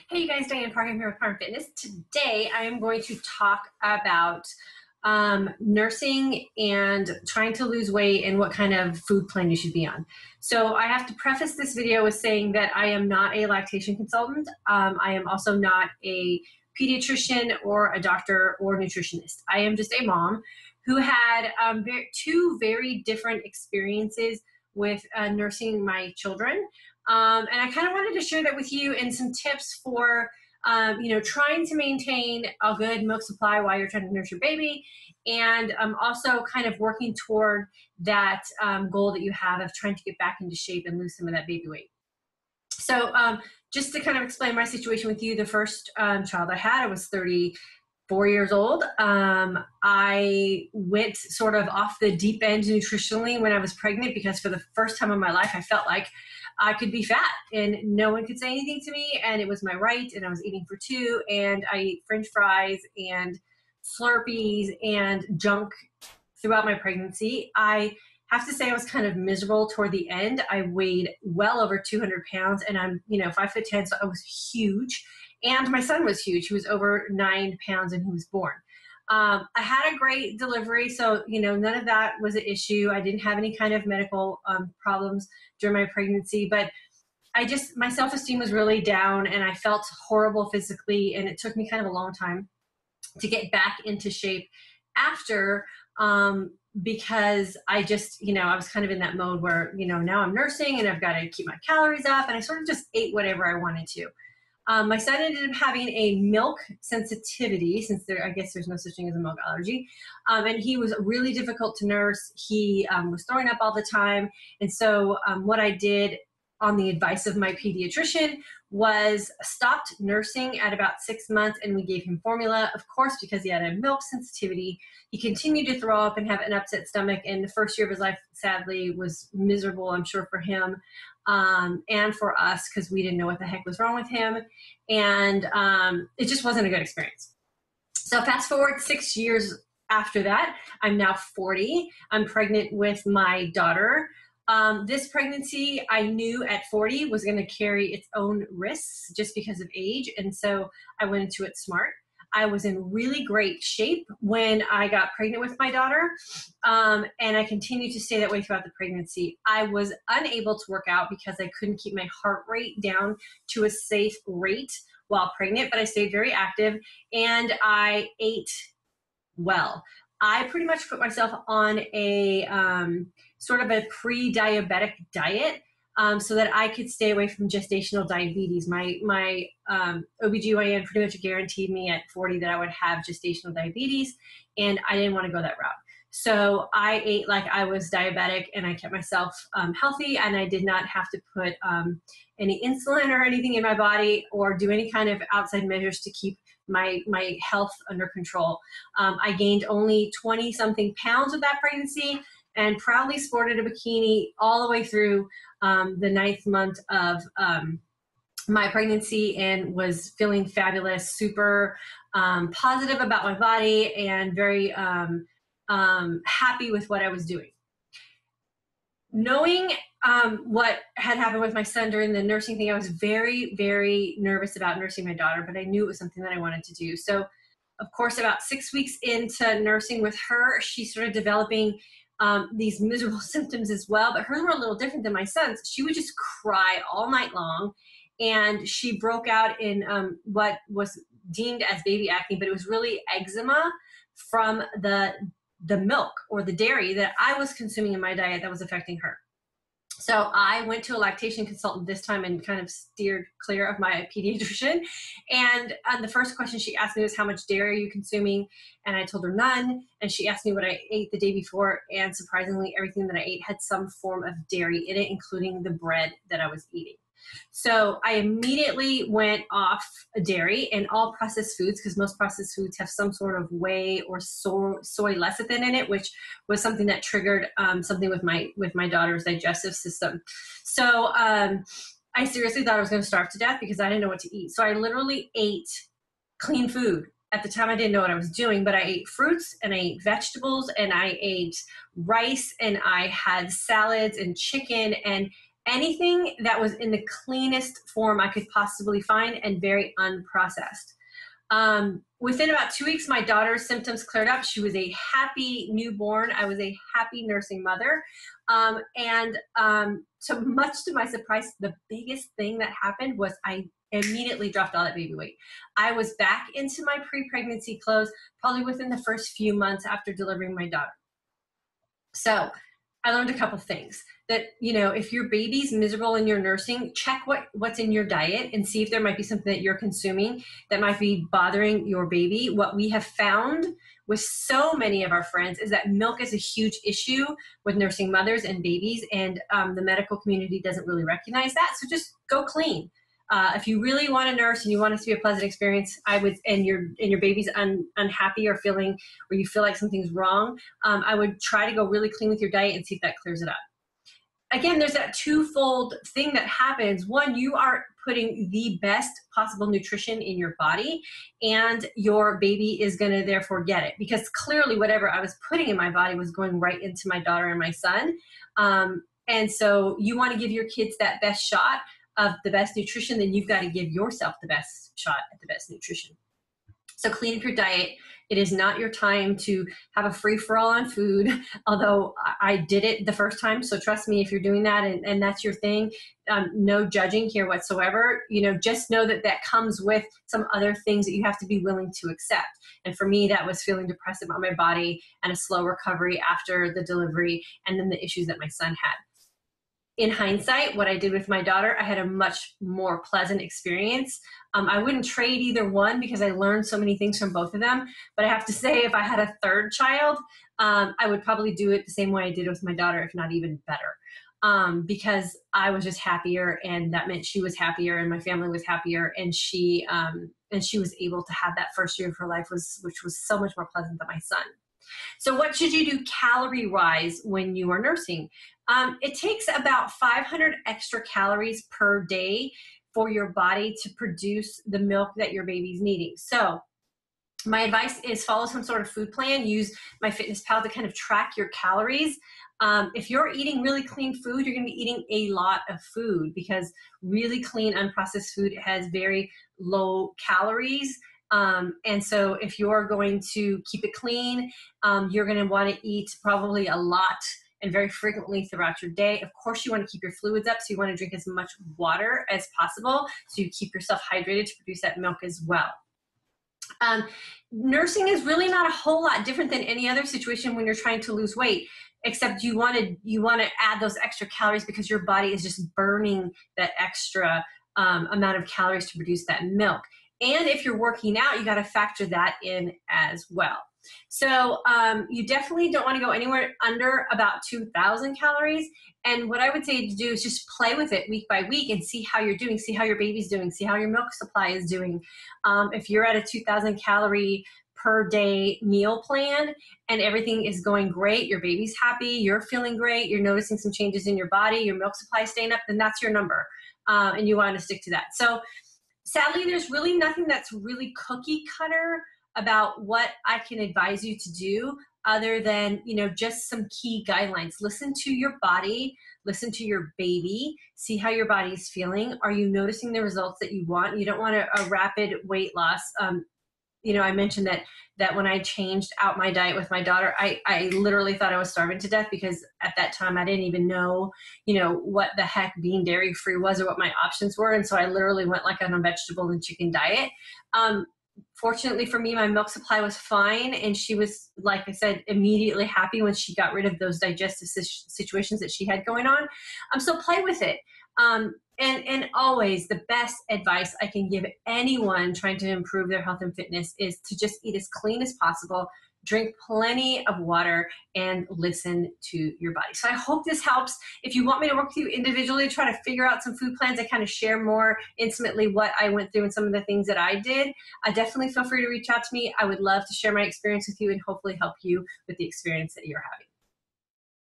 Hey you guys, Diane Park. I'm here with Park Fitness. Today I am going to talk about nursing and trying to lose weight and what kind of food plan you should be on. So I have to preface this video with saying that I am not a lactation consultant. I am also not a pediatrician or a doctor or nutritionist. I am just a mom who had two very different experiences with nursing my children. And I kind of wanted to share that with you and some tips for, trying to maintain a good milk supply while you're trying to nurse your baby, and also kind of working toward that goal that you have of trying to get back into shape and lose some of that baby weight. So just to kind of explain my situation with you, the first child I had, I was 34 years old. I went sort of off the deep end nutritionally when I was pregnant because for the first time in my life, I felt like I could be fat and no one could say anything to me, and it was my right, and I was eating for two, and I ate French fries and Slurpees and junk throughout my pregnancy. I have to say I was kind of miserable toward the end. I weighed well over 200 pounds, and I'm 5'10", so I was huge. And my son was huge. He was over 9 pounds and he was born. I had a great delivery, so none of that was an issue. I didn't have any kind of medical problems during my pregnancy, but my self-esteem was really down and I felt horrible physically, and it took me kind of a long time to get back into shape after, because I was kind of in that mode where, now I'm nursing and I've got to keep my calories up, and I sort of just ate whatever I wanted to. My son ended up having a milk sensitivity, since I guess there's no such thing as a milk allergy. And he was really difficult to nurse. He was throwing up all the time. And so what I did on the advice of my pediatrician was stopped nursing at about 6 months, and we gave him formula. Of course, because he had a milk sensitivity, he continued to throw up and have an upset stomach. And the first year of his life, sadly, was miserable, I'm sure, for him. And for us, because we didn't know what the heck was wrong with him. And it just wasn't a good experience. So fast forward 6 years after that, I'm now 40. I'm pregnant with my daughter. This pregnancy, I knew at 40 was going to carry its own risks just because of age. And so I went into it smart. I was in really great shape when I got pregnant with my daughter, and I continued to stay that way throughout the pregnancy. I was unable to work out because I couldn't keep my heart rate down to a safe rate while pregnant, but I stayed very active and I ate well. I pretty much put myself on a sort of a pre-diabetic diet, so that I could stay away from gestational diabetes. My OBGYN pretty much guaranteed me at 40 that I would have gestational diabetes, and I didn't want to go that route. So I ate like I was diabetic, and I kept myself healthy, and I did not have to put any insulin or anything in my body or do any kind of outside measures to keep my health under control. I gained only 20-something pounds with that pregnancy and proudly sported a bikini all the way through the 9th month of my pregnancy, and was feeling fabulous, super positive about my body, and very happy with what I was doing. Knowing what had happened with my son during the nursing thing, I was very, very nervous about nursing my daughter, but I knew it was something that I wanted to do. So, of course, about 6 weeks into nursing with her, she started developing these miserable symptoms as well, but hers were a little different than my son's. She would just cry all night long, and she broke out in what was deemed as baby acne, but it was really eczema from the milk or the dairy that I was consuming in my diet that was affecting her. So I went to a lactation consultant this time and kind of steered clear of my pediatrician. And the first question she asked me was, how much dairy are you consuming? And I told her none. And she asked me what I ate the day before. And surprisingly, everything that I ate had some form of dairy in it, including the bread that I was eating. So I immediately went off dairy and all processed foods, because most processed foods have some sort of whey or soy lecithin in it, which was something that triggered something with my daughter's digestive system. So I seriously thought I was going to starve to death because I didn't know what to eat. So I literally ate clean food. At the time, I didn't know what I was doing, but I ate fruits and I ate vegetables and I ate rice and I had salads and chicken, and anything that was in the cleanest form I could possibly find and very unprocessed. Within about 2 weeks, my daughter's symptoms cleared up. She was a happy newborn. I was a happy nursing mother. So much to my surprise, the biggest thing that happened was I immediately dropped all that baby weight. I was back into my pre-pregnancy clothes probably within the first few months after delivering my daughter. So I learned a couple things that, if your baby's miserable in your nursing, check what's in your diet and see if there might be something that you're consuming that might be bothering your baby. What we have found with so many of our friends is that milk is a huge issue with nursing mothers and babies, and the medical community doesn't really recognize that. So just go clean. If you really want to nurse and you want it to be a pleasant experience, and your baby's unhappy or you feel like something's wrong, I would try to go really clean with your diet and see if that clears it up. Again, there's that twofold thing that happens. One, you are putting the best possible nutrition in your body, and your baby is going to therefore get it, because clearly whatever I was putting in my body was going right into my daughter and my son. And so you want to give your kids that best shot of the best nutrition, then you've got to give yourself the best shot at the best nutrition. So clean up your diet. It is not your time to have a free-for-all on food, although I did it the first time. So trust me, if you're doing that and that's your thing, no judging here whatsoever. Just know that comes with some other things that you have to be willing to accept. And for me, that was feeling depressed about my body and a slow recovery after the delivery, and then the issues that my son had. In hindsight, what I did with my daughter, I had a much more pleasant experience. I wouldn't trade either one because I learned so many things from both of them. But I have to say, if I had a third child, I would probably do it the same way I did with my daughter, if not even better. Because I was just happier, and that meant she was happier, and my family was happier, and she was able to have that first year of her life, which was so much more pleasant than my son. So what should you do calorie-wise when you are nursing? It takes about 500 extra calories per day for your body to produce the milk that your baby's needing. So my advice is follow some sort of food plan. Use MyFitnessPal to kind of track your calories. If you're eating really clean food, you're going to be eating a lot of food, because really clean, unprocessed food has very low calories. And so if you're going to keep it clean, you're going to want to eat probably a lot and very frequently throughout your day. Of course, you want to keep your fluids up, so you want to drink as much water as possible so you keep yourself hydrated to produce that milk as well. Nursing is really not a whole lot different than any other situation when you're trying to lose weight, except you want to add those extra calories because your body is just burning that extra amount of calories to produce that milk. And if you're working out, you got to factor that in as well. So you definitely don't want to go anywhere under about 2,000 calories. And what I would say to do is just play with it week by week and see how you're doing, see how your baby's doing, see how your milk supply is doing. If you're at a 2,000 calorie per day meal plan and everything is going great, your baby's happy, you're feeling great, you're noticing some changes in your body, your milk supply is staying up, then that's your number. And you want to stick to that. So sadly, there's really nothing that's really cookie cutter about what I can advise you to do, other than, just some key guidelines. Listen to your body, listen to your baby, see how your body is feeling. Are you noticing the results that you want? You don't want a rapid weight loss. I mentioned that when I changed out my diet with my daughter, I literally thought I was starving to death, because at that time I didn't even know, what the heck being dairy free was or what my options were. And so I literally went like on a vegetable and chicken diet. Fortunately for me, my milk supply was fine. And she was, like I said, immediately happy when she got rid of those digestive situations that she had going on. So play with it. And always the best advice I can give anyone trying to improve their health and fitness is to just eat as clean as possible, drink plenty of water, and listen to your body. So I hope this helps. If you want me to work with you individually, try to figure out some food plans, I kind of share more intimately what I went through and some of the things that I did, definitely feel free to reach out to me. I would love to share my experience with you and hopefully help you with the experience that you're having.